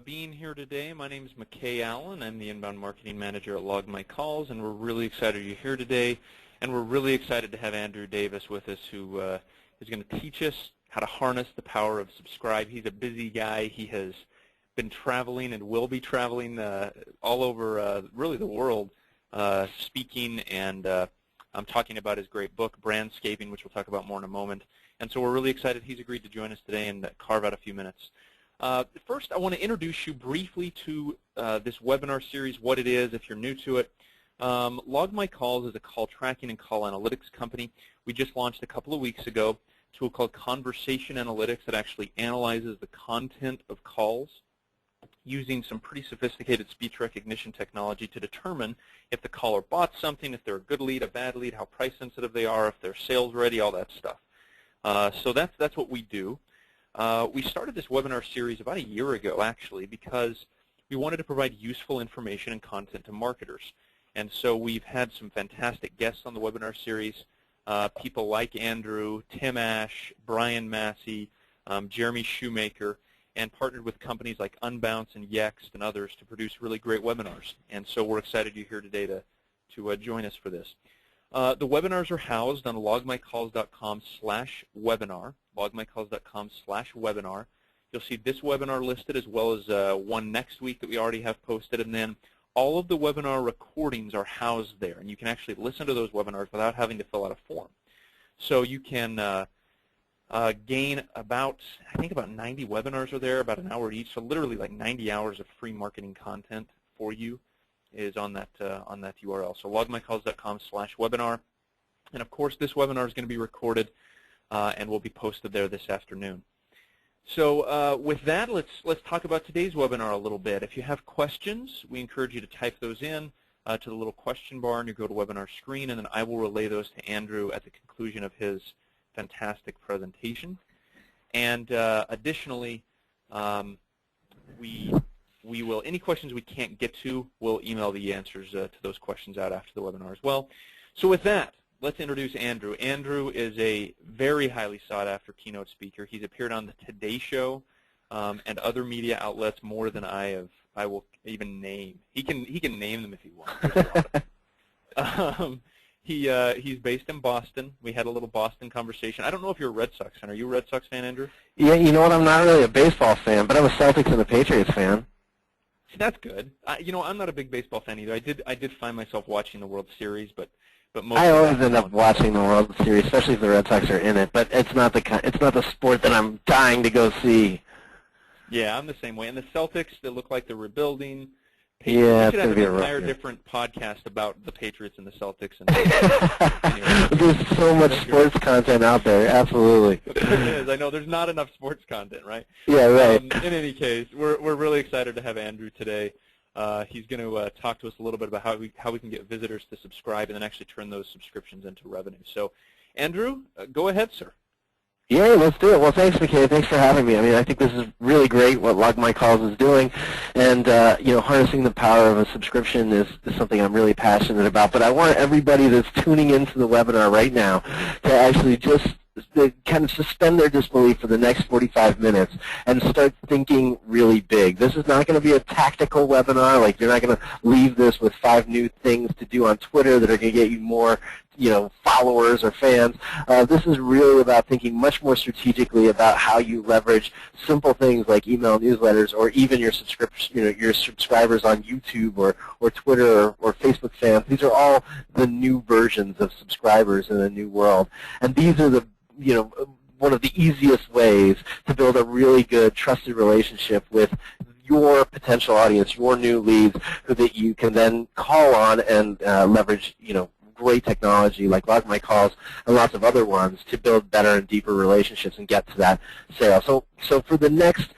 being here today. My name is McKay Allen. I'm the Inbound Marketing Manager at Log My Calls, and we're really excited you're here today. And we're really excited to have Andrew Davis with us, who is going to teach us how to harness the power of Subscribe. He's a busy guy. He has been traveling and will be traveling all over really the world, speaking, and I'm talking about his great book, Brandscaping, which we'll talk about more in a moment. And so we're really excited he's agreed to join us today and carve out a few minutes. First, I want to introduce you briefly to this webinar series, what it is, if you're new to it. Log My Calls is a call tracking and call analytics company. We just launched a couple of weeks ago a tool called Conversation Analytics that actually analyzes the content of calls using some pretty sophisticated speech recognition technology to determine if the caller bought something, if they're a good lead, a bad lead, how price sensitive they are, if they're sales ready, all that stuff. So that's what we do. We started this webinar series about a year ago, actually, because we wanted to provide useful information and content to marketers. And so we've had some fantastic guests on the webinar series, people like Andrew, Tim Ash, Brian Massey, Jeremy Shoemaker, and partnered with companies like Unbounce and Yext and others to produce really great webinars. And so we're excited you're here today to join us for this. The webinars are housed on logmycalls.com/webinar, logmycalls.com/webinar. You'll see this webinar listed as well as one next week that we already have posted, and then all of the webinar recordings are housed there, and you can actually listen to those webinars without having to fill out a form. So you can gain about, I think about 90 webinars are there, about an hour each, so literally like 90 hours of free marketing content for you is on that URL. So logmycalls.com/webinar. And of course, this webinar is going to be recorded and will be posted there this afternoon. So with that, let's talk about today's webinar a little bit. If you have questions, we encourage you to type those in to the little question bar on your GoToWebinar screen, and then I will relay those to Andrew at the conclusion of his fantastic presentation. And additionally, we will, any questions we can't get to, we'll email the answers to those questions out after the webinar as well. So with that, let's introduce Andrew. Andrew is a very highly sought after keynote speaker. He's appeared on the Today Show and other media outlets more than I will even name. He can name them if he wants. He's based in Boston. We had a little Boston conversation. I don't know if you're a Red Sox fan. Are you a Red Sox fan, Andrew? Yeah, you know what? I'm not really a baseball fan, but I'm a Celtics and a Patriots fan. See, that's good. You know, I'm not a big baseball fan either. I did find myself watching the World Series, but most I always end up watching the World Series, especially if the Red Sox are in it. But it's not the sport that I'm dying to go see. Yeah, I'm the same way. And the Celtics, they look like they're rebuilding. Yeah, we should have an entire different podcast about the Patriots and the Celtics. And anyway. There's so much sports content out there, absolutely. There is. I know there's not enough sports content, right? Yeah, right. In any case, we're really excited to have Andrew today. He's going to talk to us a little bit about how we can get visitors to subscribe and then actually turn those subscriptions into revenue. So, Andrew, go ahead, sir. Yeah, let's do it. Well, thanks, McKay. Thanks for having me. I mean, I think this is really great what Log My Calls is doing, and you know, harnessing the power of a subscription is something I'm really passionate about. But I want everybody that's tuning into the webinar right now to actually just kind of suspend their disbelief for the next 45 minutes and start thinking really big. This is not going to be a tactical webinar. Like, you're not going to leave this with 5 new things to do on Twitter that are going to get you more, you know, followers or fans. This is really about thinking much more strategically about how you leverage simple things like email newsletters, or even your subscribers on YouTube or Twitter or Facebook fans. These are all the new versions of subscribers in a new world, and these are the, you know, one of the easiest ways to build a really good, trusted relationship with your potential audience, your new leads, who that you can then call on and leverage, you know, great technology like Log My Calls and lots of other ones to build better and deeper relationships and get to that sale. So for the next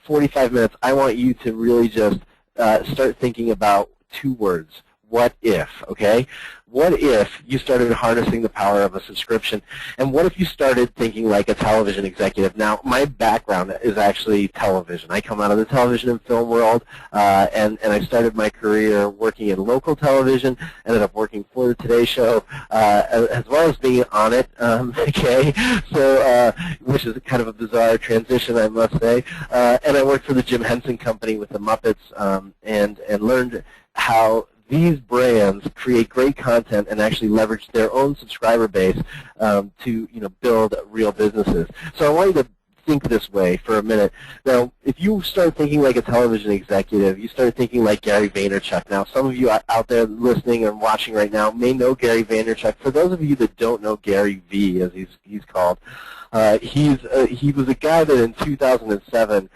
45 minutes, I want you to really just start thinking about 2 words: what if, okay? What if you started harnessing the power of a subscription, and what if you started thinking like a television executive? Now, my background is actually television. I come out of the television and film world, and I started my career working in local television, ended up working for the Today Show, as well as being on it, okay? So, which is kind of a bizarre transition, I must say. And I worked for the Jim Henson Company with the Muppets, and learned how these brands create great content and actually leverage their own subscriber base to build real businesses. So I want you to think this way for a minute. Now, if you start thinking like a television executive, you start thinking like Gary Vaynerchuk. Now, some of you out there listening and watching right now may know Gary Vaynerchuk. For those of you that don't know Gary V, as he's called, he was a guy that in 2007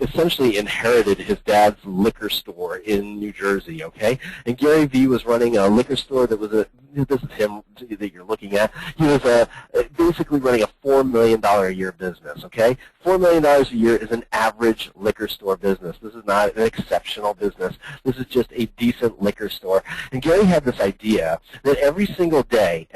essentially inherited his dad's liquor store in New Jersey, okay? And Gary Vee was running a liquor store that was this is him that you're looking at. He was basically running a $4 million a year business, okay? $4 million a year is an average liquor store business. This is not an exceptional business. This is just a decent liquor store. And Gary had this idea that every single day,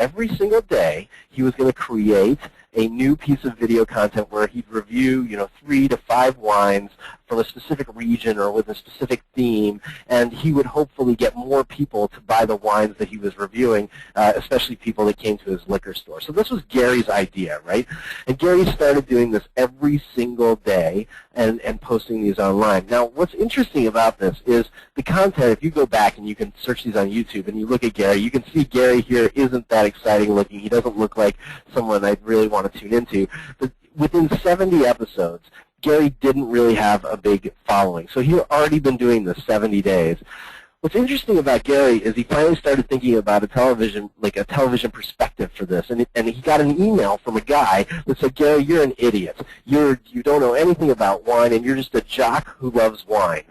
he was going to create a new piece of video content where he'd review, 3 to 5 wines from a specific region or with a specific theme, and he would hopefully get more people to buy the wines that he was reviewing, especially people that came to his liquor store. So this was Gary's idea, right? And Gary started doing this every single day and posting these online. Now, what's interesting about this is the content, if you go back and you can search these on YouTube and you look at Gary, you can see Gary here isn't that exciting looking. He doesn't look like someone I'd really want to tune into. But within 70 episodes, Gary didn't really have a big following. So he had already been doing this 70 days. What's interesting about Gary is he finally started thinking about a television perspective for this, and he got an email from a guy that said, Gary, you're an idiot. You don't know anything about wine, and you're just a jock who loves wine.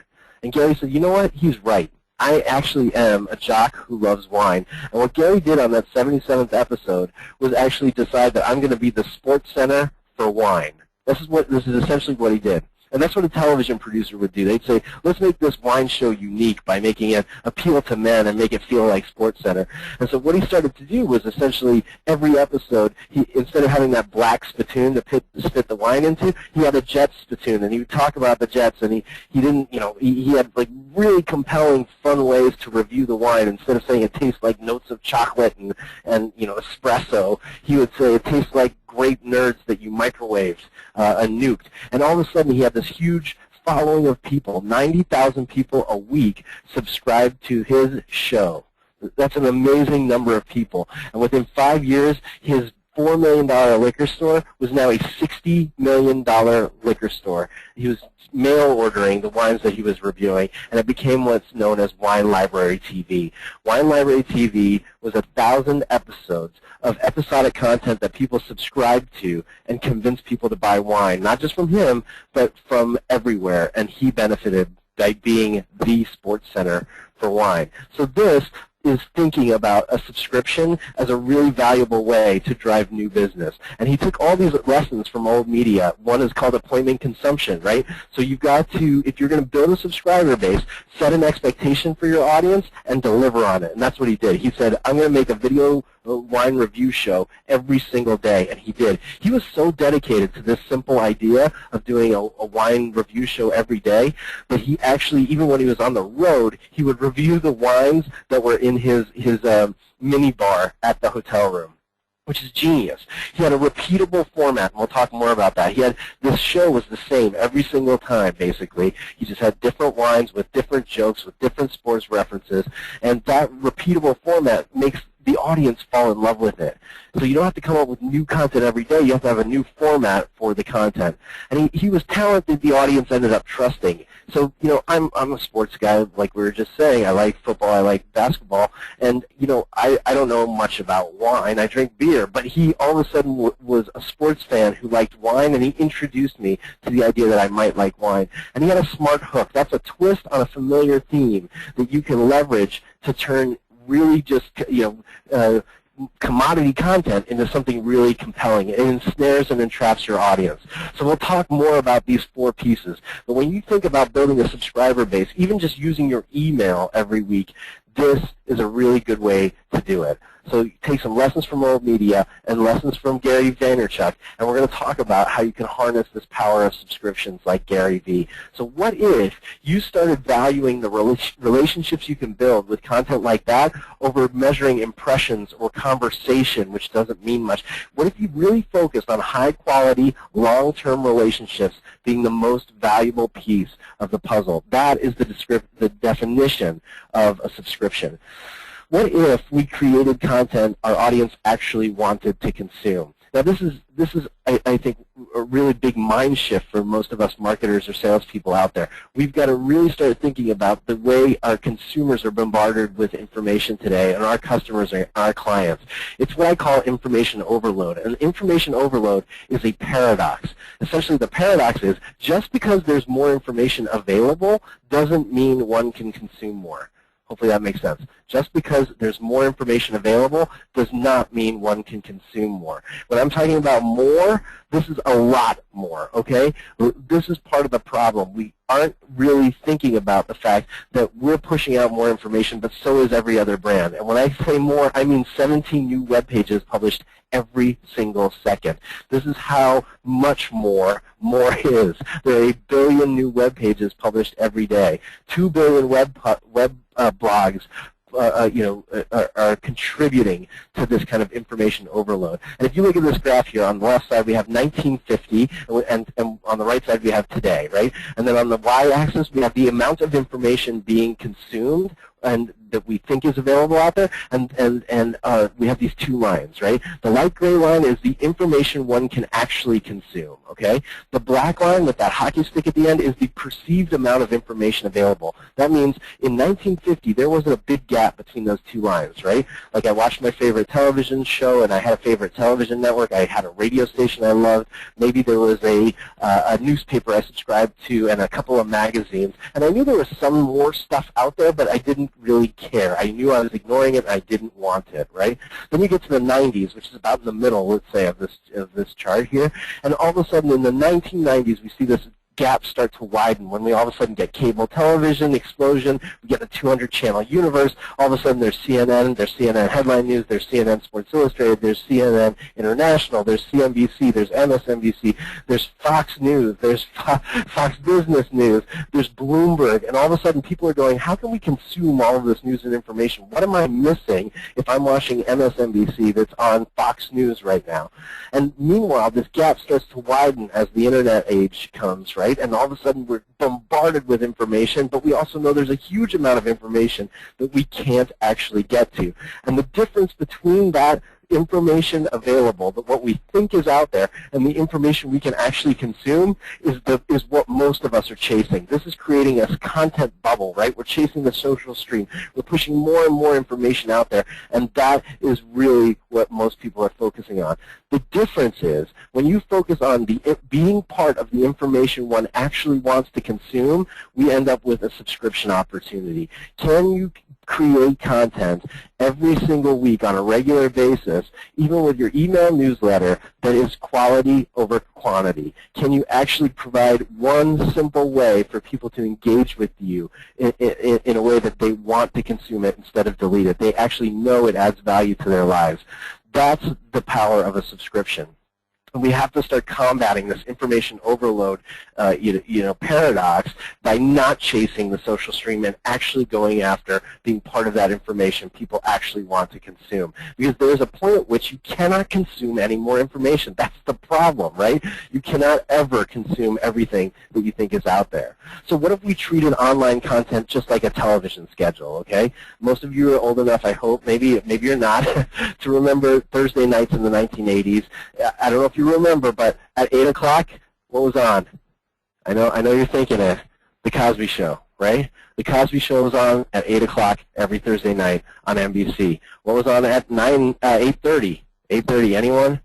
And Gary said, you know what? He's right. I actually am a jock who loves wine. And what Gary did on that 77th episode was actually decide that I'm going to be the sports center for wine. This is essentially what he did. And that's what a television producer would do. They'd say, let's make this wine show unique by making it appeal to men and make it feel like SportsCenter. And so what he started to do was essentially every episode, instead of having that black spittoon to spit the wine into, he had a Jets spittoon, and he would talk about the Jets, and he didn't, he had like really compelling, fun ways to review the wine. Instead of saying it tastes like notes of chocolate and espresso, he would say it tastes like great nerds that you microwaved and nuked. And all of a sudden he had this huge following of people. 90,000 people a week subscribed to his show. That's an amazing number of people. And within 5 years, his $4 million liquor store was now a $60 million liquor store. He was mail ordering the wines that he was reviewing, and it became what's known as Wine Library TV. Wine Library TV was 1,000 episodes of episodic content that people subscribed to and convinced people to buy wine, not just from him, but from everywhere, and he benefited by being the sports center for wine. So this is thinking about a subscription as a really valuable way to drive new business. And he took all these lessons from old media. One is called appointment consumption, right? So you've got to, if you're going to build a subscriber base, set an expectation for your audience and deliver on it. And that's what he did. He said, I'm going to make a video wine review show every single day, and he did. He was so dedicated to this simple idea of doing a wine review show every day that he actually, even when he was on the road, he would review the wines that were in his mini bar at the hotel room, which is genius. He had a repeatable format, and we'll talk more about that. This show was the same every single time, basically. He just had different wines with different jokes, with different sports references, and that repeatable format makes the audience fall in love with it. So you don't have to come up with new content every day. You have to have a new format for the content. And he was talented. The audience ended up trusting. So, I'm a sports guy, like we were just saying. I like football. I like basketball. And, I don't know much about wine. I drink beer. But he all of a sudden was a sports fan who liked wine, and he introduced me to the idea that I might like wine. And he had a smart hook. That's a twist on a familiar theme that you can leverage to turn really just, commodity content into something really compelling. It ensnares and entraps your audience. So we'll talk more about these 4 pieces. But when you think about building a subscriber base, even just using your email every week, this is a really good way to do it. So take some lessons from old media and lessons from Gary Vaynerchuk, and we're going to talk about how you can harness this power of subscriptions like Gary Vee. So what if you started valuing the relationships you can build with content like that over measuring impressions or conversation, which doesn't mean much? What if you really focused on high-quality, long-term relationships being the most valuable piece of the puzzle? That is the definition of a subscription. What if we created content our audience actually wanted to consume? Now, this is I think, a really big mind shift for most of us marketers or salespeople out there. We've got to really start thinking about the way our consumers are bombarded with information today, and our customers are our clients. It's what I call information overload. And information overload is a paradox. Essentially, the paradox is just because there's more information available doesn't mean one can consume more. Hopefully that makes sense. Just because there's more information available does not mean one can consume more. When I'm talking about more, this is a lot more, okay? This is part of the problem. We aren't really thinking about the fact that we're pushing out more information, but so is every other brand. And when I say more, I mean 17 new web pages published every single second. This is how much more is. There are 1 billion new web pages published every day. 2 billion web blogs are contributing to this kind of information overload. And if you look at this graph here, on the left side we have 1950, and on the right side we have today, right? And then on the y-axis we have the amount of information being consumed and that we think is available out there, and we have these two lines, right? The light gray line is the information one can actually consume, okay? The black line with that hockey stick at the end is the perceived amount of information available. That means in 1950 there wasn't a big gap between those two lines, right? Like I watched my favorite television show and I had a favorite television network, I had a radio station I loved, maybe there was a newspaper I subscribed to and a couple of magazines, and I knew there was some more stuff out there, but I didn't really care. I knew I was ignoring it and I didn't want it, right? Then you get to the 90s, which is about in the middle, let's say, of this chart here, and all of a sudden in the 1990s we see this gap start to widen when we all of a sudden get cable television explosion, we get the 200-channel universe, all of a sudden there's CNN Headline News, there's CNN Sports Illustrated, there's CNN International, there's CNBC, there's MSNBC, there's Fox News, there's Fox Business News, there's Bloomberg, and all of a sudden people are going, how can we consume all of this news and information? What am I missing if I'm watching MSNBC that's on Fox News right now? And meanwhile, this gap starts to widen as the internet age comes, right? And all of a sudden we're bombarded with information, but we also know there's a huge amount of information that we can't actually get to. And the difference between that information available, that what we think is out there, and the information we can actually consume is what most of us are chasing. This is creating a content bubble, right? We're chasing the social stream. We're pushing more and more information out there, and that is really what most people are focusing on. The difference is when you focus on being part of the information one actually wants to consume, we end up with a subscription opportunity. Can you create content every single week on a regular basis, even with your email newsletter, that is quality over quantity? Can you actually provide one simple way for people to engage with you in a way that they want to consume it instead of delete it? They actually know it adds value to their lives. That's the power of a subscription. And we have to start combating this information overload paradox by not chasing the social stream and actually going after being part of that information people actually want to consume. Because there's a point at which you cannot consume any more information. That's the problem, right? You cannot ever consume everything that you think is out there. So what if we treated online content just like a television schedule, okay? Most of you are old enough, I hope, maybe you're not, to remember Thursday nights in the 1980s. I don't know if you remember, but at 8 o'clock, what was on? I know you're thinking it. The Cosby Show, right? The Cosby Show was on at 8 o'clock every Thursday night on NBC. What was on at 8:30? 8:30, anyone?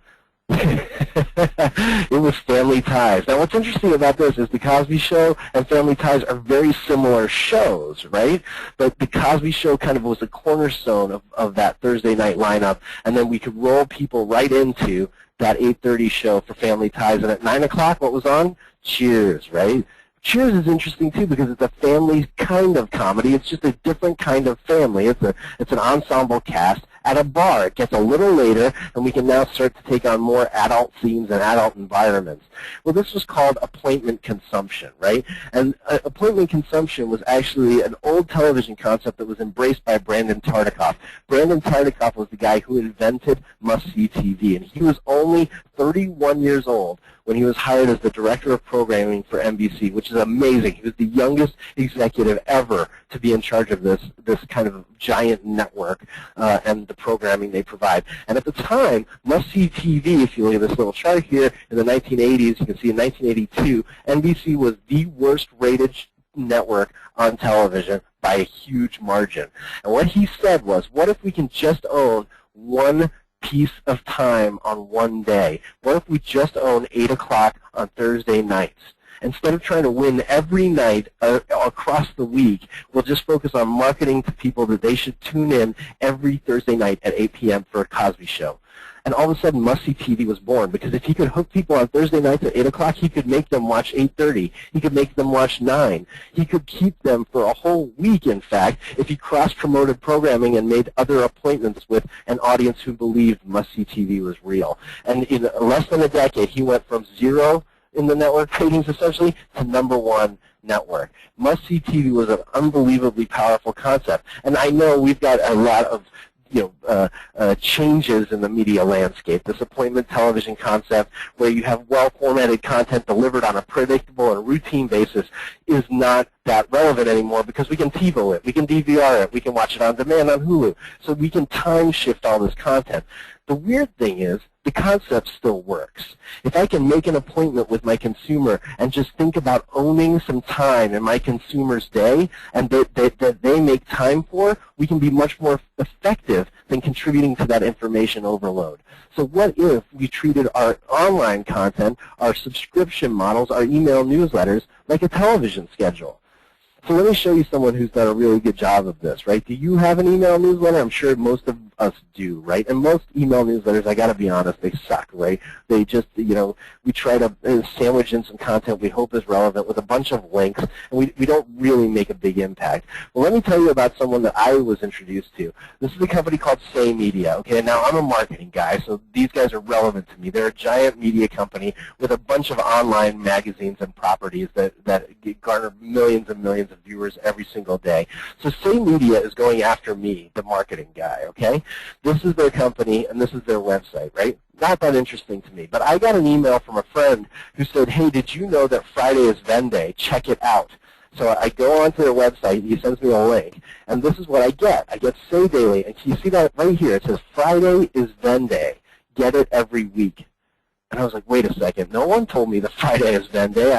It was Family Ties. Now, what's interesting about this is the Cosby Show and Family Ties are very similar shows, right? But the Cosby Show kind of was the cornerstone of that Thursday night lineup, and then we could roll people right into that 8:30 show for Family Ties. And at 9 o'clock, what was on? Cheers, right? Cheers is interesting too because it's a family kind of comedy. It's just a different kind of family. It's an ensemble cast at a bar. It gets a little later, and we can now start to take on more adult themes and adult environments. Well, this was called appointment consumption, right? And appointment consumption was actually an old television concept that was embraced by Brandon Tartikoff. Brandon Tartikoff was the guy who invented must-see TV, and he was only 31 years old when he was hired as the director of programming for NBC, which is amazing. He was the youngest executive ever to be in charge of this kind of giant network and the programming they provide. And at the time, must-see TV, if you look at this little chart here, in the 1980s, you can see in 1982, NBC was the worst-rated network on television by a huge margin. And what he said was, what if we can just own one piece of time on one day? What if we just own 8 o'clock on Thursday nights? Instead of trying to win every night across the week, we'll just focus on marketing to people that they should tune in every Thursday night at 8 p.m. for a Cosby Show. And all of a sudden, must-see TV was born, because if he could hook people on Thursday nights at 8 o'clock, he could make them watch 8:30. He could make them watch 9. He could keep them for a whole week, in fact, if he cross-promoted programming and made other appointments with an audience who believed must-see TV was real. And in less than a decade, he went from 0 in the network ratings, essentially, to #1 network. Must-see TV was an unbelievably powerful concept. And I know we've got a lot of changes in the media landscape. This appointment television concept, where you have well-formatted content delivered on a predictable and routine basis, is not that relevant anymore because we can TiVo it, we can DVR it, we can watch it on demand on Hulu. So we can time shift all this content. The weird thing is, the concept still works. If I can make an appointment with my consumer and just think about owning some time in my consumer's day and that they make time for, we can be much more effective than contributing to that information overload. So what if we treated our online content, our subscription models, our email newsletters, like a television schedule? So let me show you someone who's done a really good job of this, right? Do you have an email newsletter? I'm sure most of us do, right? And most email newsletters, I got to be honest, they suck, right? They just, we try to sandwich in some content we hope is relevant with a bunch of links, and we don't really make a big impact. Well, let me tell you about someone that I was introduced to. This is a company called Say Media, okay? Now, I'm a marketing guy, so these guys are relevant to me. They're a giant media company with a bunch of online magazines and properties that garner millions and millions of viewers every single day. So Say Media is going after me, the marketing guy, okay? This is their company, and this is their website, right? Not that interesting to me. But I got an email from a friend who said, hey, did you know that Friday is Venn Day? Check it out. So I go onto their website, he sends me a link, and this is what I get. I get Say Daily, and can you see that right here? It says, Friday is Venn Day. Get it every week. And I was like, wait a second, no one told me that Friday is Venn Day.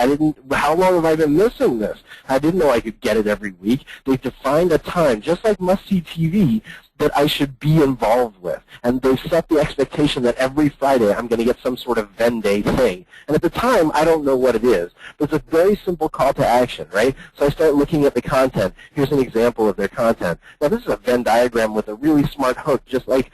How long have I been missing this? I didn't know I could get it every week. They've defined a time, just like must-see TV, that I should be involved with. And they set the expectation that every Friday I'm going to get some sort of Venn Day thing. And at the time, I don't know what it is. But it's a very simple call to action, right? So I start looking at the content. Here's an example of their content. Now, this is a Venn diagram with a really smart hook, just like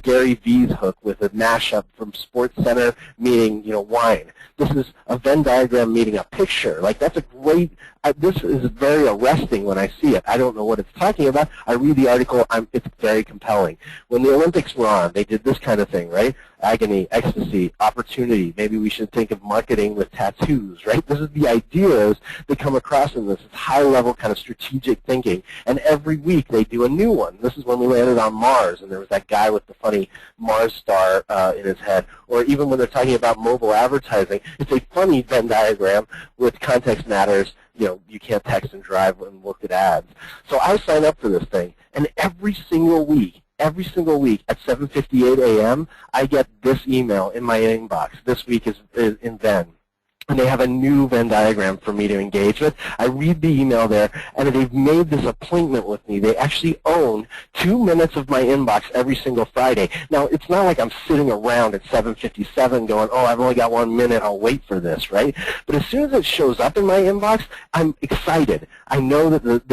Gary Vee's hook with a mashup from SportsCenter meaning, wine. This is a Venn diagram meaning a picture. Like, that's a great, this is very arresting when I see it. I don't know what it's talking about. I read the article. It's very compelling. When the Olympics were on, they did this kind of thing, right? Agony, ecstasy, opportunity. Maybe we should think of marketing with tattoos, right? This is the ideas that come across in this. It's high-level kind of strategic thinking. And every week they do a new one. This is when we landed on Mars, and there was that guy with the funny Mars star in his head. Or even when they're talking about mobile advertising, it's a funny Venn diagram with context matters. You can't text and drive and look at ads. So I sign up for this thing, and every single week at 7:58 a.m., I get this email in my inbox. This week is in Venn. And they have a new Venn diagram for me to engage with. I read the email there, and they've made this appointment with me. They actually own 2 minutes of my inbox every single Friday. Now, it's not like I'm sitting around at 7:57 going, oh, I've only got 1 minute, I'll wait for this, right? But as soon as it shows up in my inbox, I'm excited. I know that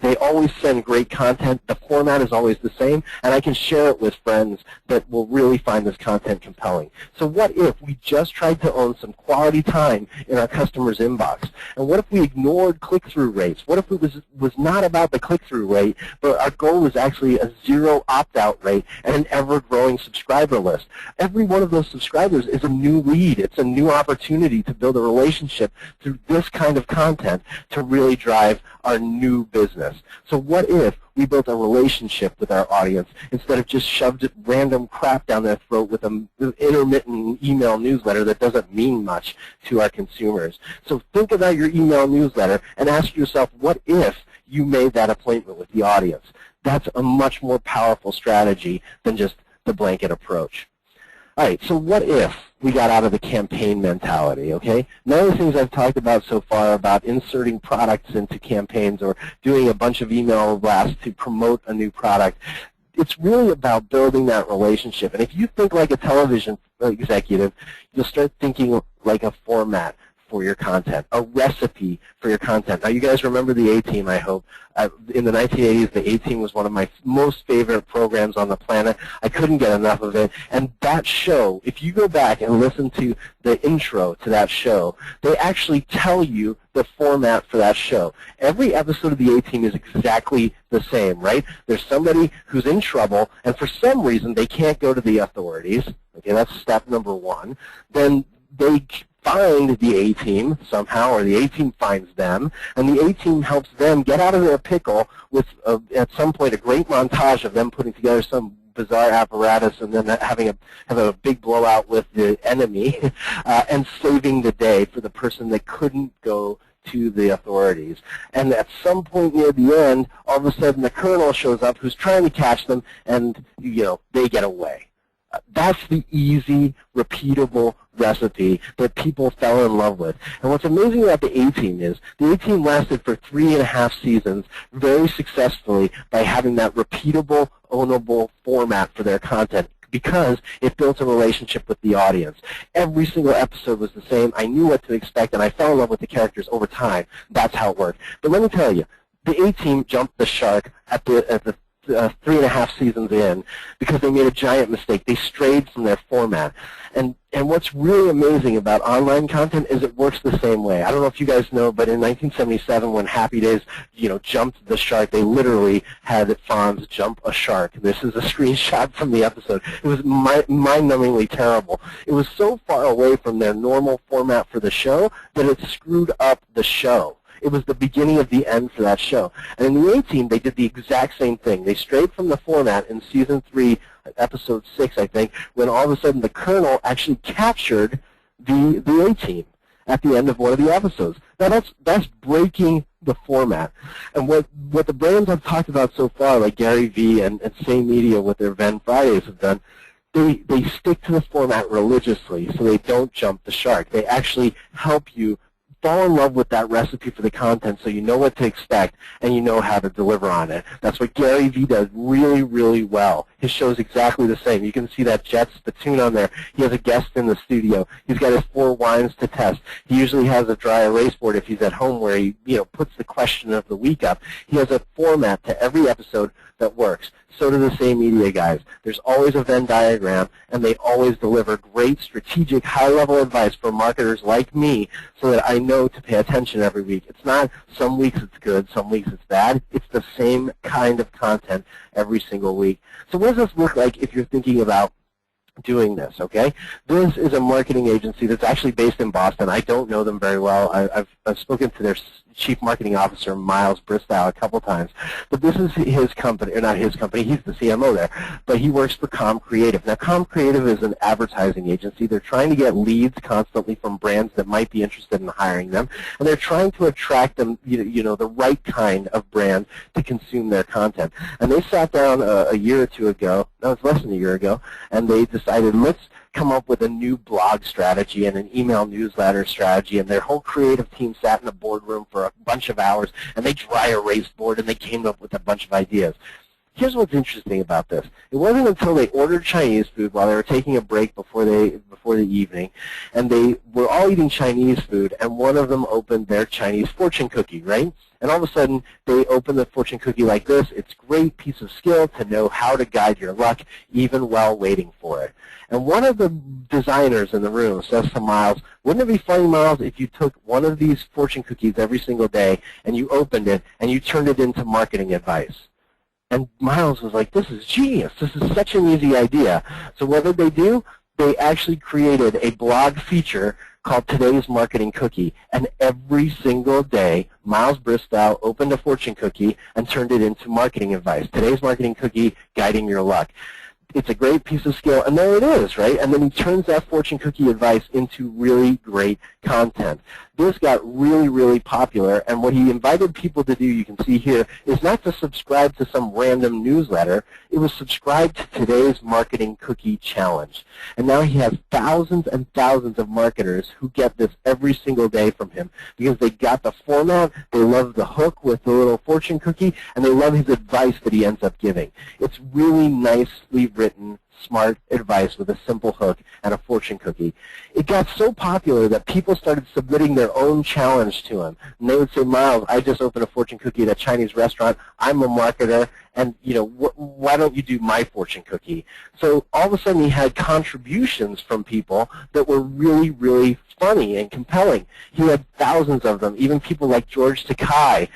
they always send great content. The format is always the same, and I can share it with friends that will really find this content compelling. So what if we just tried to own some quality quality time in our customers' inbox? And what if we ignored click-through rates? What if it was not about the click-through rate, but our goal was actually a zero opt-out rate and an ever-growing subscriber list? Every one of those subscribers is a new lead. It's a new opportunity to build a relationship through this kind of content to really drive our new business. So what if we built a relationship with our audience instead of just shoved random crap down their throat with an intermittent email newsletter that doesn't mean much to our consumers? So think about your email newsletter and ask yourself, what if you made that appointment with the audience? That's a much more powerful strategy than just the blanket approach. All right, so what if we got out of the campaign mentality, okay? None of the things I've talked about so far about inserting products into campaigns or doing a bunch of email blasts to promote a new product, it's really about building that relationship. And if you think like a television executive, you'll start thinking like a format for your content, a recipe for your content. Now, you guys remember the A-Team, I hope. In the 1980s, the A-Team was one of my most favorite programs on the planet. I couldn't get enough of it. And that show, if you go back and listen to the intro to that show, they actually tell you the format for that show. Every episode of the A-Team is exactly the same, right? There's somebody who's in trouble, and for some reason they can't go to the authorities. Okay, that's step number one. Then they find the A-Team somehow, or the A-Team finds them, and the A-Team helps them get out of their pickle with, at some point, a great montage of them putting together some bizarre apparatus and then having a big blowout with the enemy and saving the day for the person that couldn't go to the authorities. And at some point near the end, all of a sudden the colonel shows up who's trying to catch them, and they get away. That's the easy, repeatable recipe that people fell in love with. And what's amazing about the A-Team is the A-Team lasted for 3.5 seasons very successfully by having that repeatable, ownable format for their content, because it built a relationship with the audience. Every single episode was the same. I knew what to expect, and I fell in love with the characters over time. That's how it worked. But let me tell you, the A-Team jumped the shark at the 3.5 seasons in because they made a giant mistake. They strayed from their format. And what's really amazing about online content is it works the same way. I don't know if you guys know, but in 1977 when Happy Days jumped the shark, they literally had Fonz jump a shark. This is a screenshot from the episode. It was mind-numbingly terrible. It was so far away from their normal format for the show that it screwed up the show. It was the beginning of the end for that show. And in the A-Team, they did the exact same thing. They strayed from the format in Season 3, Episode 6, I think, when all of a sudden the Colonel actually captured the A-Team at the end of one of the episodes. Now, that's breaking the format. And what the brands I've talked about so far, like Gary Vee and Say Media with their Venn Fridays have done, they stick to the format religiously so they don't jump the shark. They actually help you fall in love with that recipe for the content so you know what to expect and you know how to deliver on it. That's what Gary Vee does really, really well. His show is exactly the same. You can see that jet spittoon on there. He has a guest in the studio. He's got his 4 wines to test. He usually has a dry erase board if he's at home where he puts the question of the week up. He has a format to every episode that works. So do the Say Media guys. There's always a Venn diagram, and they always deliver great strategic high-level advice for marketers like me so that I know to pay attention every week. It's not some weeks it's good, some weeks it's bad. It's the same kind of content every single week. So what does this look like if you're thinking about doing this, okay? This is a marketing agency that's actually based in Boston. I don't know them very well. I've spoken to their chief marketing officer, Miles Bristow, a couple times. But this is his company, or not his company, he's the CMO there, but he works for Com Creative. Now, Com Creative is an advertising agency. They're trying to get leads constantly from brands that might be interested in hiring them, and they're trying to attract them, the right kind of brand to consume their content. And they sat down a year or two ago, no, it's less than a year ago, and they decided, let's come up with a new blog strategy and an email newsletter strategy, and their whole creative team sat in a boardroom for a bunch of hours, and they dry erased board, and they came up with a bunch of ideas. Here's what's interesting about this. It wasn't until they ordered Chinese food while they were taking a break before the evening, and they were all eating Chinese food, and one of them opened their Chinese fortune cookie, right? And all of a sudden, they open the fortune cookie like this. It's a great piece of skill to know how to guide your luck even while waiting for it. And one of the designers in the room says to Miles, wouldn't it be funny, Miles, if you took one of these fortune cookies every single day and you opened it and you turned it into marketing advice? And Miles was like, this is genius. This is such an easy idea. So what did they do? They actually created a blog feature called Today's Marketing Cookie. And every single day, Miles Bristow opened a fortune cookie and turned it into marketing advice. Today's Marketing Cookie, guiding your luck. It's a great piece of skill, and there it is, right? And then he turns that fortune cookie advice into really great content. This got really, really popular, and what he invited people to do, you can see here, is not to subscribe to some random newsletter. It was subscribe to Today's Marketing Cookie Challenge. And now he has thousands and thousands of marketers who get this every single day from him because they got the format, they love the hook with the little fortune cookie, and they love his advice that he ends up giving. It's really nicely written, smart advice with a simple hook and a fortune cookie. It got so popular that people started submitting their own challenge to him. And they would say, Miles, I just opened a fortune cookie at a Chinese restaurant. I'm a marketer, and why don't you do my fortune cookie? So all of a sudden he had contributions from people that were really, really funny and compelling. He had thousands of them. Even people like George Takei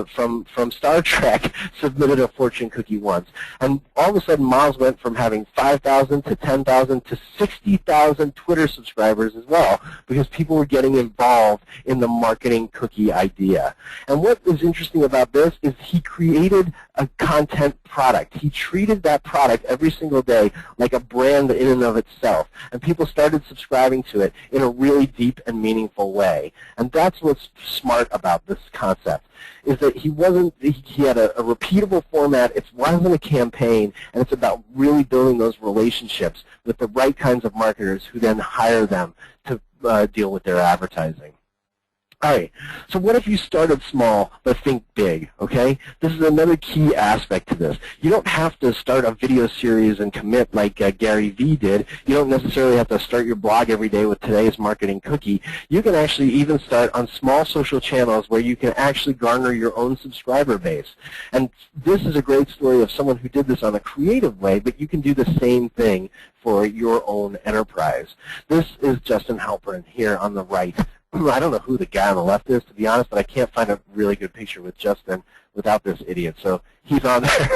from Star Trek submitted a fortune cookie once. And all of a sudden Miles went from having 5,000 to 10,000 to 60,000 Twitter subscribers as well because people were getting involved in the marketing cookie idea. And what is interesting about this is he created a content product. He treated that product every single day like a brand in and of itself. And people started subscribing to it in a really deep and meaningful way. And that's what's smart about this concept, is that he had a repeatable format. It wasn't a campaign, and it's about really building those relationships with the right kinds of marketers who then hire them to deal with their advertising. All right, so what if you started small but think big, okay? This is another key aspect to this. You don't have to start a video series and commit like Gary Vee did. You don't necessarily have to start your blog every day with Today's Marketing Cookie. You can actually even start on small social channels where you can actually garner your own subscriber base. And this is a great story of someone who did this on a creative way, but you can do the same thing for your own enterprise. This is Justin Halpern here on the right. I don't know who the guy on the left is, to be honest, but I can't find a really good picture with Justin without this idiot. So he's on there.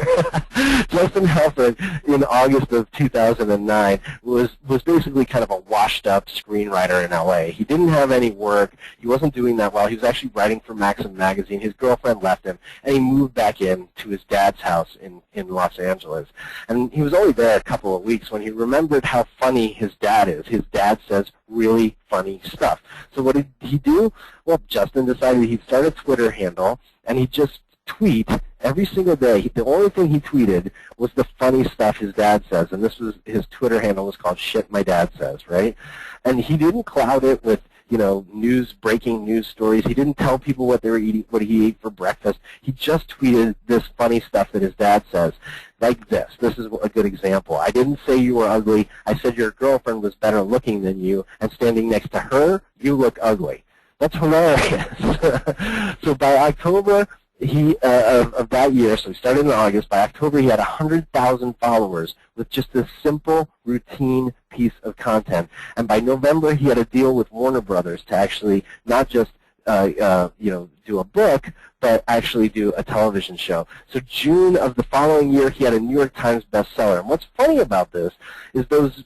Justin Halpern, in August of 2009, was basically kind of a washed-up screenwriter in L.A. He didn't have any work. He wasn't doing that well. He was actually writing for Maxim magazine. His girlfriend left him, and he moved back in to his dad's house in Los Angeles. And he was only there a couple of weeks when he remembered how funny his dad is. His dad says really funny stuff. So what did he do? Well, Justin decided he'd start a Twitter handle, and he'd just tweet every single day. The only thing he tweeted was the funny stuff his dad says, and this was his Twitter handle was called Shit My Dad Says, right? And he didn't cloud it with breaking news stories. He didn't tell people what they were eating, what he ate for breakfast. He just tweeted this funny stuff that his dad says, like this. This is a good example. I didn't say you were ugly. I said your girlfriend was better looking than you, and standing next to her, you look ugly. That's hilarious. So by October of that year, so he started in August, by October he had 100,000 followers with just this simple, routine piece of content. And by November he had a deal with Warner Brothers to actually not just do a book, but actually do a television show. So June of the following year, he had a New York Times bestseller. And what's funny about this is those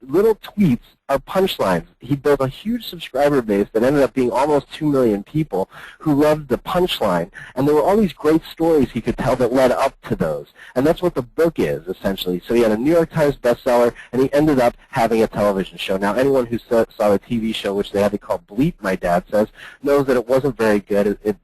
little tweets are punchlines. He built a huge subscriber base that ended up being almost 2 million people who loved the punchline. And there were all these great stories he could tell that led up to those. And that's what the book is, essentially. So he had a New York Times bestseller, and he ended up having a television show. Now, anyone who saw the TV show, which they had to call Bleep, My Dad Says, knows that it wasn't very good. It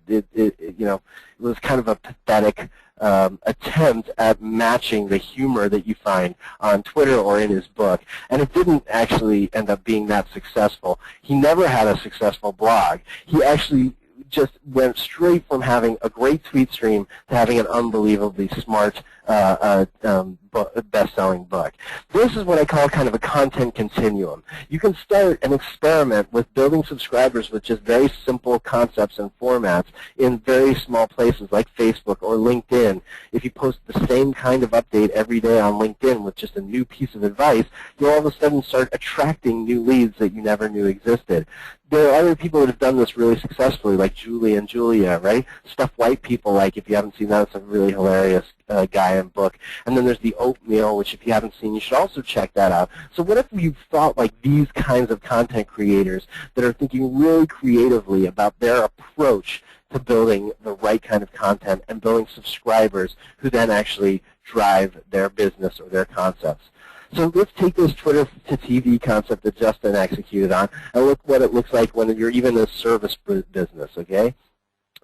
was kind of a pathetic attempt at matching the humor that you find on Twitter or in his book, and it didn't actually end up being that successful. He never had a successful blog. He actually just went straight from having a great tweet stream to having an unbelievably smart best-selling book. This is what I call kind of a content continuum. You can start an experiment with building subscribers with just very simple concepts and formats in very small places like Facebook or LinkedIn. If you post the same kind of update every day on LinkedIn with just a new piece of advice, you'll all of a sudden start attracting new leads that you never knew existed. There are other people that have done this really successfully, like Julie and Julia, right? Stuff white people like. If you haven't seen that, it's a really hilarious guy and book. And then there's the Oatmeal, which if you haven't seen, you should also check that out. So what if you thought like these kinds of content creators that are thinking really creatively about their approach to building the right kind of content and building subscribers who then actually drive their business or their concepts. So let's take this Twitter to TV concept that Justin executed on and look what it looks like when you're even a service business, okay?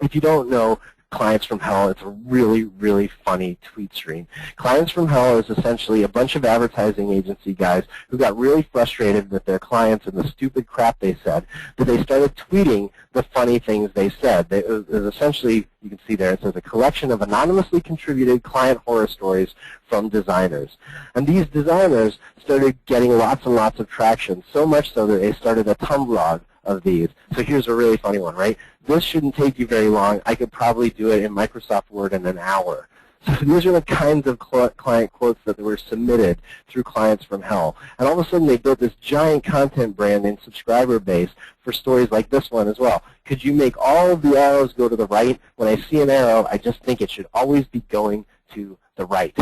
If you don't know Clients from Hell, it's a really, really funny tweet stream. Clients from Hell is essentially a bunch of advertising agency guys who got really frustrated with their clients and the stupid crap they said, that they started tweeting the funny things they said. It was essentially, you can see there, it says a collection of anonymously contributed client horror stories from designers. And these designers started getting lots and lots of traction, so much so that they started a Tumblr of these. So here's a really funny one, right? This shouldn't take you very long. I could probably do it in Microsoft Word in an hour. So these are the kinds of client quotes that were submitted through Clients from Hell. And all of a sudden they built this giant content brand and subscriber base for stories like this one as well. Could you make all of the arrows go to the right? When I see an arrow, I just think it should always be going to the right.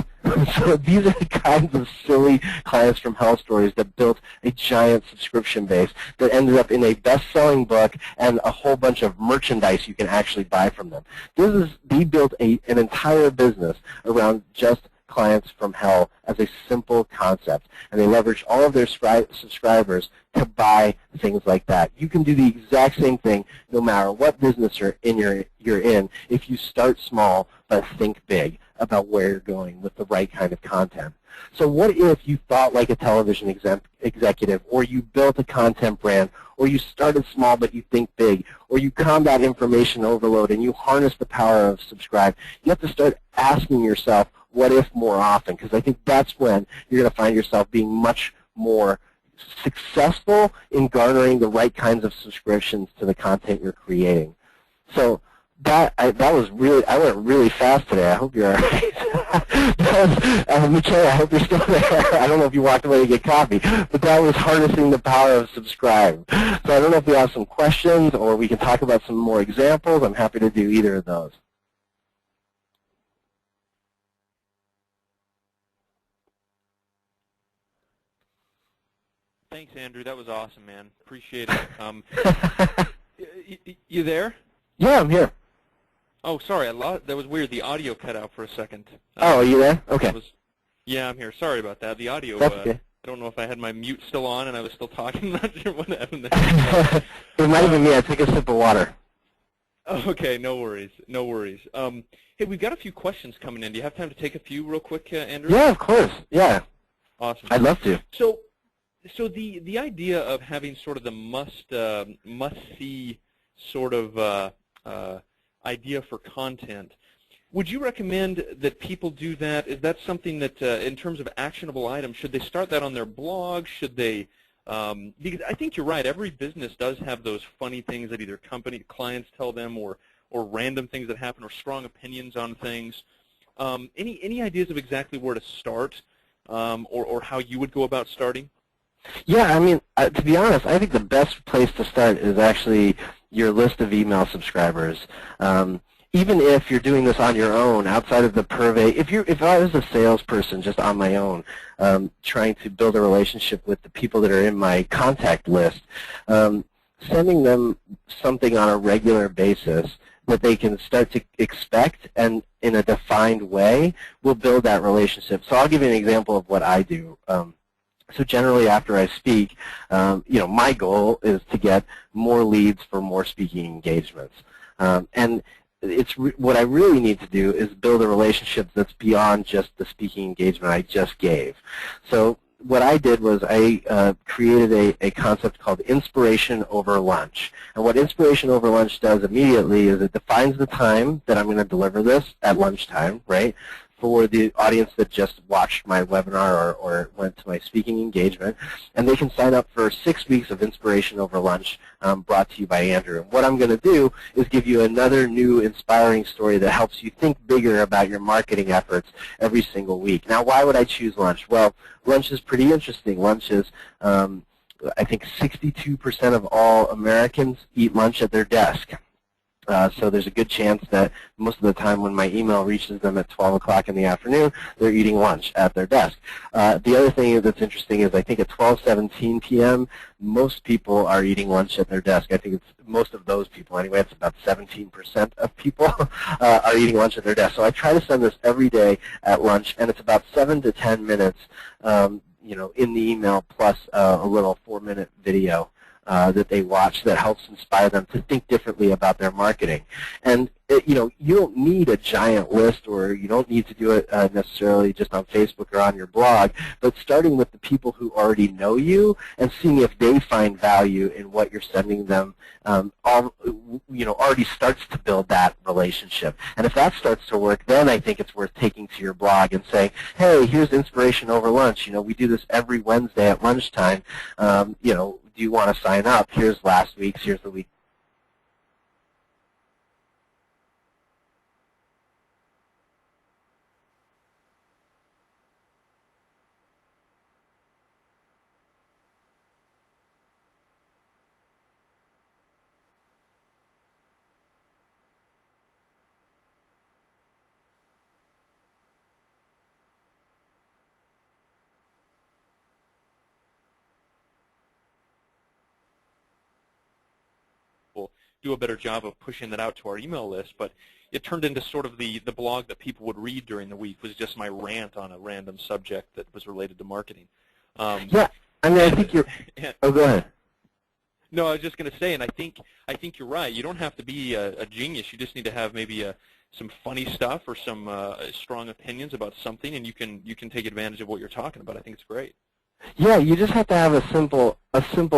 So these are the kinds of silly Clients from Hell stories that built a giant subscription base that ended up in a best-selling book and a whole bunch of merchandise you can actually buy from them. They built an entire business around just Clients from Hell as a simple concept, and they leveraged all of their subscribers to buy things like that. You can do the exact same thing no matter what business you're in if you start small but think big about where you're going with the right kind of content. So what if you thought like a television executive, or you built a content brand, or you started small but you think big, or you combat information overload and you harness the power of subscribe? You have to start asking yourself, what if more often? Because I think that's when you're going to find yourself being much more successful in garnering the right kinds of subscriptions to the content you're creating. So that was really, I went really fast today. I hope you're all right. McKay, I hope you're still there. I don't know if you walked away to get coffee, but that was harnessing the power of subscribe. So I don't know if you have some questions or we can talk about some more examples. I'm happy to do either of those. Thanks, Andrew. That was awesome, man. Appreciate it. You there? Yeah, I'm here. Oh, sorry. That was weird. The audio cut out for a second. Oh, are you there? Okay. Yeah, I'm here. Sorry about that. The audio, That's okay. I don't know if I had my mute still on and I was still talking. I'm not sure what happened there. It might have been me. I took a sip of water. Okay, no worries. No worries. Hey, we've got a few questions coming in. Do you have time to take a few real quick, Andrew? Yeah, of course. Yeah. Awesome. I'd love to. So the idea of having sort of the must-see sort of idea for content, would you recommend that people do that? Is that something that, in terms of actionable items, should they start that on their blog? Should they, because I think you're right, every business does have those funny things that either clients tell them or random things that happen or strong opinions on things. Any ideas of exactly where to start or how you would go about starting? Yeah, I mean, to be honest, I think the best place to start is actually your list of email subscribers. Even if you're doing this on your own, outside of the purvey, if I was a salesperson just on my own, trying to build a relationship with the people that are in my contact list, sending them something on a regular basis that they can start to expect and in a defined way will build that relationship. So I'll give you an example of what I do. So generally after I speak, my goal is to get more leads for more speaking engagements. And what I really need to do is build a relationship that's beyond just the speaking engagement I just gave. So what I did was I created a concept called Inspiration Over Lunch. And what Inspiration Over Lunch does immediately is it defines the time that I'm going to deliver this at lunchtime, right? for the audience that just watched my webinar or went to my speaking engagement, and they can sign up for 6 weeks of Inspiration Over Lunch brought to you by Andrew. And what I'm going to do is give you another new inspiring story that helps you think bigger about your marketing efforts every single week. Now, why would I choose lunch? Well, lunch is pretty interesting. Lunch is, I think 62% of all Americans eat lunch at their desk. So there's a good chance that most of the time when my email reaches them at 12 o'clock in the afternoon, they're eating lunch at their desk. The other thing that's interesting is I think at 12:17 p.m., most people are eating lunch at their desk. I think it's most of those people anyway. It's about 17% of people are eating lunch at their desk. So I try to send this every day at lunch, and it's about 7 to 10 minutes in the email plus a little 4-minute video that they watch that helps inspire them to think differently about their marketing. And you don't need a giant list, or you don't need to do it necessarily just on Facebook or on your blog, but starting with the people who already know you and seeing if they find value in what you're sending them already starts to build that relationship. And if that starts to work, then I think it's worth taking to your blog and saying, hey, here's Inspiration Over Lunch. We do this every Wednesday at lunchtime. Do you want to sign up? Here's last week's, here's the week. Do a better job of pushing that out to our email list, but it turned into sort of the blog that people would read during the week was just my rant on a random subject that was related to marketing. Yeah, I mean, I think you're. Oh, go ahead. No, I was just going to say, and I think you're right. You don't have to be a genius. You just need to have maybe some funny stuff or some strong opinions about something, and you can take advantage of what you're talking about. I think it's great. Yeah, you just have to have a simple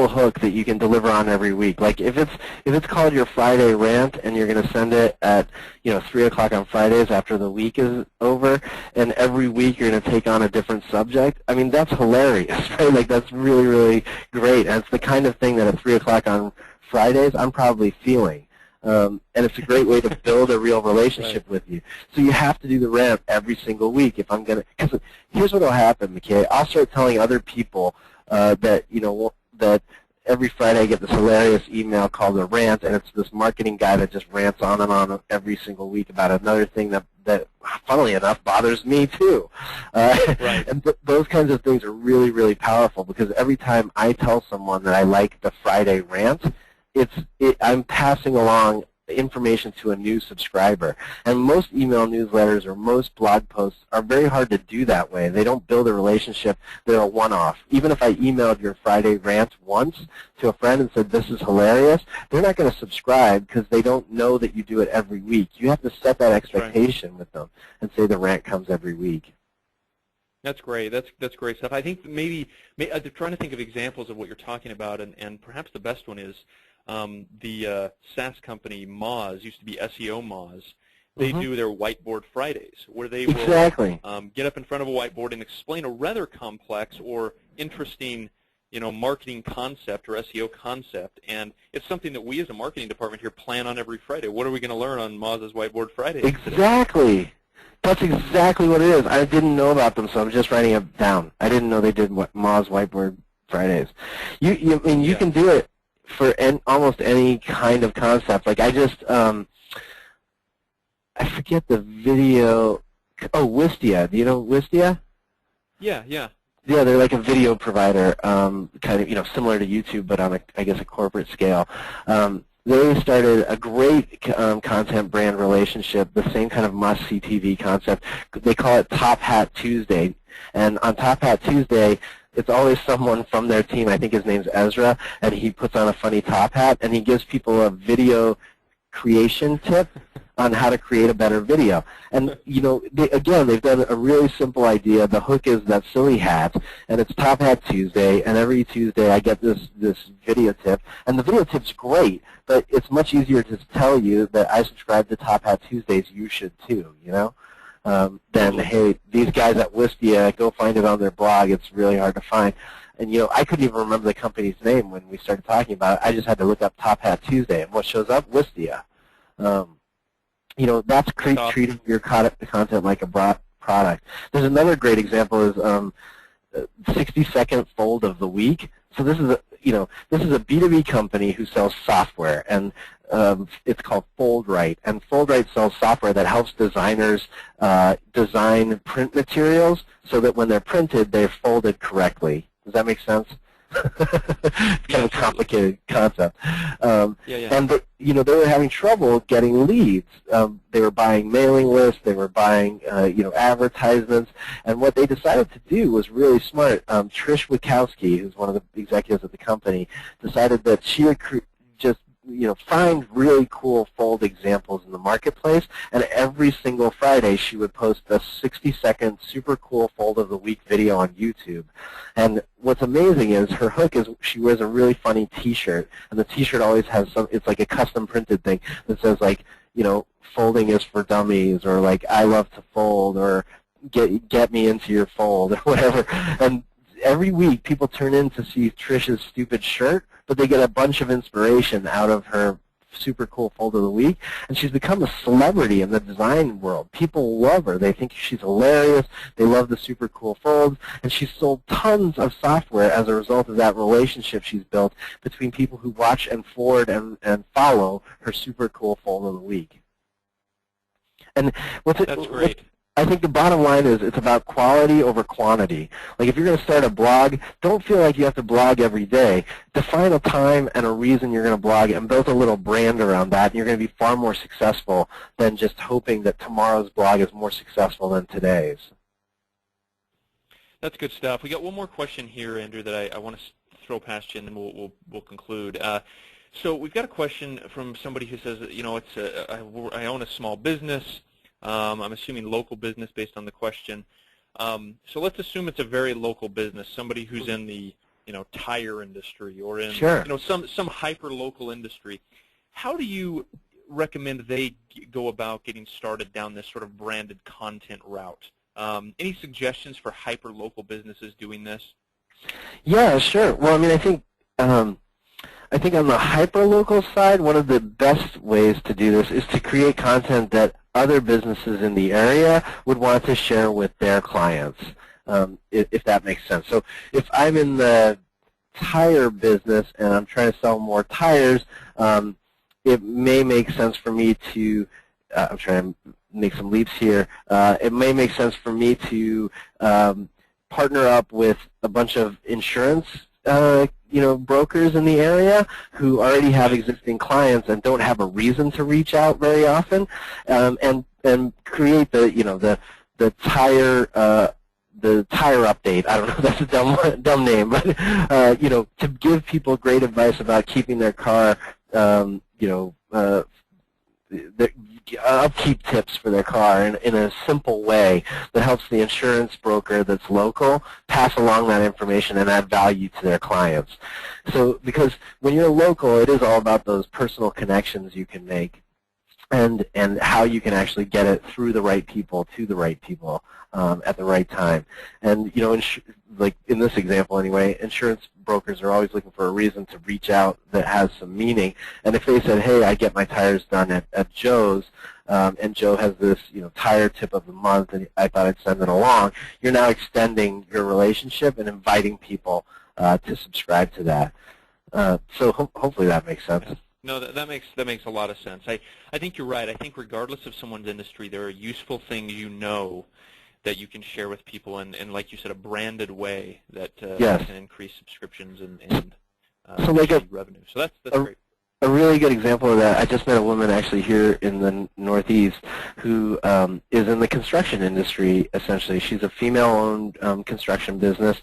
hook that you can deliver on every week. Like if it's called your Friday rant and you're going to send it at 3 o'clock on Fridays after the week is over, and every week you're going to take on a different subject. I mean, that's hilarious, right? Like that's really, really great. And it's the kind of thing that at 3 o'clock on Fridays I'm probably feeling. And it's a great way to build a real relationship with you. So you have to do the rant every single week. If I'm gonna, because here's what will happen, McKay. I'll start telling other people that that every Friday I get this hilarious email called a rant, and it's this marketing guy that just rants on and on every single week about another thing that funnily enough bothers me too. And those kinds of things are really, really powerful, because every time I tell someone that I like the Friday rant, I'm passing along information to a new subscriber. And most email newsletters or most blog posts are very hard to do that way. They don't build a relationship. They're a one-off. Even if I emailed your Friday rant once to a friend and said, this is hilarious, they're not going to subscribe because they don't know that you do it every week. You have to set that expectation with them and say the rant comes every week. That's great. That's great stuff. I think maybe I'm trying to think of examples of what you're talking about, and perhaps the best one is the SaaS company Moz, used to be SEO Moz. They do their Whiteboard Fridays, where they will get up in front of a whiteboard and explain a rather complex or interesting, marketing concept or SEO concept. And it's something that we as a marketing department here plan on every Friday. What are we going to learn on Moz's Whiteboard Fridays? Exactly. That's exactly what it is. I didn't know about them, so I'm just writing it down. I didn't know they did Moz Whiteboard Fridays. You can do it for almost any kind of concept. Like I forget the video. Oh, Wistia. Do you know Wistia? Yeah. Yeah, they're like a video provider, kind of similar to YouTube, but on a corporate scale. They started a great content brand relationship, the same kind of must-see TV concept. They call it Top Hat Tuesday, and on Top Hat Tuesday, it's always someone from their team. I think his name's Ezra, and he puts on a funny top hat, and he gives people a video creation tip on how to create a better video. And, they've done a really simple idea. The hook is that silly hat, and it's Top Hat Tuesday, and every Tuesday I get this video tip. And the video tip's great, but it's much easier to tell you that I subscribe to Top Hat Tuesdays. You should too, then, hey, these guys at Wistia, go find it on their blog. It's really hard to find. And, I couldn't even remember the company's name when we started talking about it. I just had to look up Top Hat Tuesday, and what shows up? Wistia. That's treating your content like a product. There's another great example is 60-second fold of the week. So this is a B2B company who sells software, and it's called FoldRite. And FoldRite sells software that helps designers design print materials so that when they're printed, they're folded correctly. Does that make sense? It's kind of a complicated concept. And they were having trouble getting leads. They were buying mailing lists. They were buying advertisements. And what they decided to do was really smart. Trish Witkowski, who's one of the executives at the company, decided that she would just find really cool fold examples in the marketplace, and every single Friday she would post a 60-second super cool fold of the week video on YouTube. And what's amazing is her hook is she wears a really funny T-shirt, and the T-shirt always has it's like a custom printed thing that says like, folding is for dummies, or like I love to fold, or get me into your fold, or whatever. And every week people turn in to see Trish's stupid shirt, but they get a bunch of inspiration out of her super cool fold of the week, and she's become a celebrity in the design world. People love her. They think she's hilarious. They love the super cool folds, and she's sold tons of software as a result of that relationship she's built between people who watch and forward and follow her super cool fold of the week. And That's great. I think the bottom line is it's about quality over quantity. Like if you're going to start a blog, don't feel like you have to blog every day. Define a time and a reason you're going to blog and build a little brand around that, and you're going to be far more successful than just hoping that tomorrow's blog is more successful than today's. That's good stuff. We got one more question here, Andrew, that I want to throw past you, and then we'll conclude. So we've got a question from somebody who says, I own a small business. I'm assuming local business based on the question. So let's assume it's a very local business, somebody who's in the tire industry or in some hyper-local industry. How do you recommend they go about getting started down this sort of branded content route? Any suggestions for hyper-local businesses doing this? Yeah, sure. Well, I mean, I think on the hyper-local side, one of the best ways to do this is to create content that other businesses in the area would want to share with their clients, if that makes sense. So if I'm in the tire business and I'm trying to sell more tires, it may make sense for me to, I'm trying to make some leaps here, it may make sense for me to partner up with a bunch of insurance brokers in the area who already have existing clients and don't have a reason to reach out very often, and create the tire update. I don't know, that's a dumb name, but to give people great advice about keeping their car, upkeep tips for their car in a simple way that helps the insurance broker that's local pass along that information and add value to their clients. So because when you're local, it is all about those personal connections you can make and how you can actually get it through the right people to the right people at the right time. And like in this example anyway, insurance brokers are always looking for a reason to reach out that has some meaning. And if they said, hey, I get my tires done at Joe's, and Joe has this tire tip of the month, and I thought I'd send it along, you're now extending your relationship and inviting people to subscribe to that. So hopefully that makes sense. No, that makes a lot of sense. I think you're right. I think regardless of someone's industry, there are useful things that you can share with people in like you said, a branded way that can increase subscriptions and so like revenue. So that's great. A really good example of that, I just met a woman actually here in the Northeast who is in the construction industry, essentially. She's a female-owned construction business,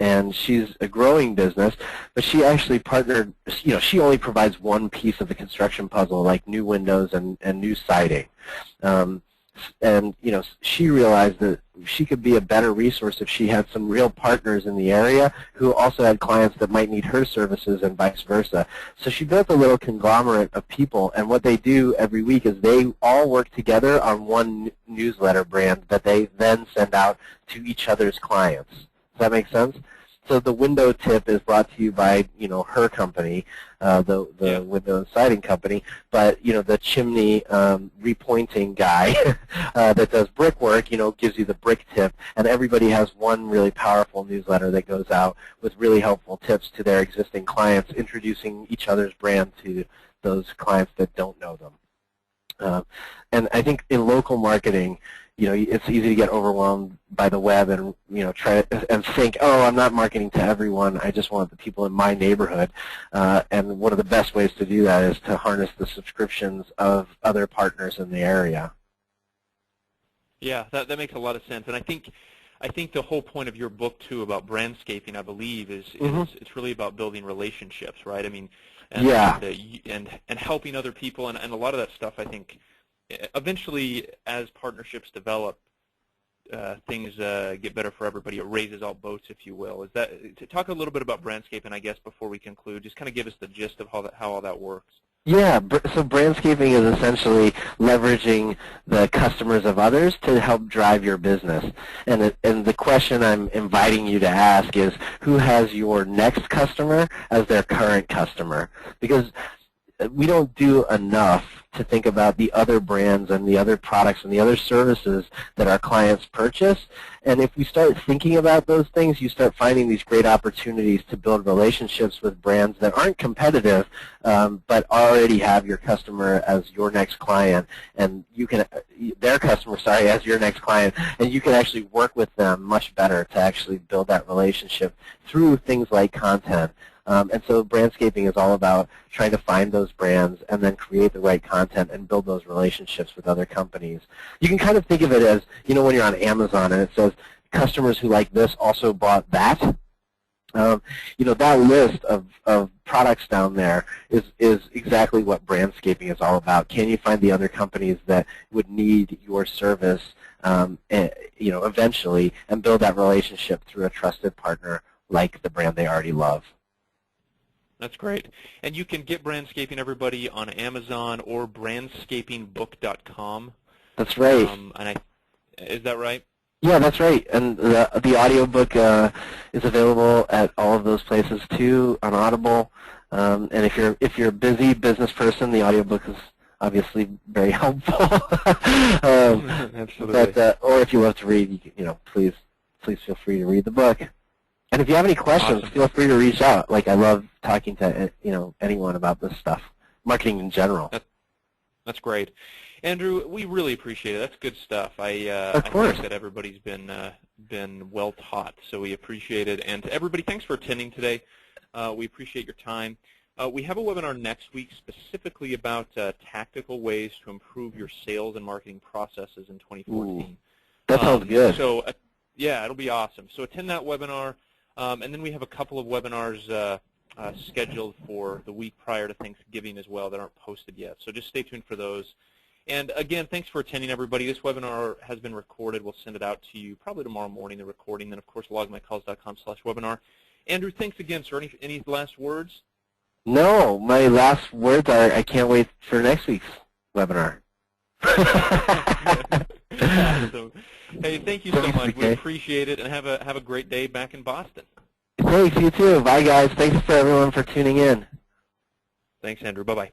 and she's a growing business, but she actually partnered, she only provides one piece of the construction puzzle, like new windows and new siding. And she realized that she could be a better resource if she had some real partners in the area who also had clients that might need her services and vice versa. So she built a little conglomerate of people, and what they do every week is they all work together on one newsletter brand that they then send out to each other's clients. Does that make sense? So the window tip is brought to you by her company, the window and siding company, but the chimney repointing guy that does brickwork gives you the brick tip, and everybody has one really powerful newsletter that goes out with really helpful tips to their existing clients, introducing each other's brand to those clients that don't know them. And I think in local marketing, it's easy to get overwhelmed by the web and try and think, oh, I'm not marketing to everyone. I just want the people in my neighborhood. And one of the best ways to do that is to harness the subscriptions of other partners in the area. Yeah, that makes a lot of sense. And I think the whole point of your book too about brandscaping, I believe, is it's really about building relationships, right? I mean, and helping other people, and a lot of that stuff, I think. Eventually, as partnerships develop, things get better for everybody. It raises all boats, if you will. Talk a little bit about brandscaping, I guess, before we conclude. Just kind of give us the gist of how all that works. Yeah, so brandscaping is essentially leveraging the customers of others to help drive your business. And the question I'm inviting you to ask is, who has your next customer as their current customer? Because we don't do enough to think about the other brands and the other products and the other services that our clients purchase. And if we start thinking about those things, you start finding these great opportunities to build relationships with brands that aren't competitive, but already have your customer as your next client, and their customer, as your next client, and you can actually work with them much better to actually build that relationship through things like content. And so brandscaping is all about trying to find those brands and then create the right content and build those relationships with other companies. You can kind of think of it as, when you're on Amazon and it says, customers who like this also bought that. That list of products down there is exactly what brandscaping is all about. Can you find the other companies that would need your service, eventually, and build that relationship through a trusted partner like the brand they already love? That's great. And you can get brandscaping, everybody, on Amazon or brandscapingbook.com. That's right. Is that right? Yeah, that's right. And the audiobook is available at all of those places too, on Audible. And if you're a busy business person, the audiobook is obviously very helpful. Absolutely. But or if you love to read, please feel free to read the book. And if you have any questions, feel free to reach out. I love talking to anyone about this stuff, marketing in general. That's great, Andrew. We really appreciate it. That's good stuff. I think that everybody's been well taught, so we appreciate it. And to everybody, thanks for attending today. We appreciate your time. We have a webinar next week specifically about tactical ways to improve your sales and marketing processes in 2014. Ooh, that sounds good. So, yeah, it'll be awesome. So attend that webinar. And then we have a couple of webinars scheduled for the week prior to Thanksgiving as well that aren't posted yet. So just stay tuned for those. And again, thanks for attending, everybody. This webinar has been recorded. We'll send it out to you probably tomorrow morning, the recording. Then, of course, logmycalls.com/webinar. Andrew, thanks again, sir. Any last words? No, my last words are I can't wait for next week's webinar. Awesome. Hey, thank you so much. We appreciate it, and have a great day back in Boston. Thanks, you too. Bye, guys. Thanks for everyone for tuning in. Thanks, Andrew. Bye-bye.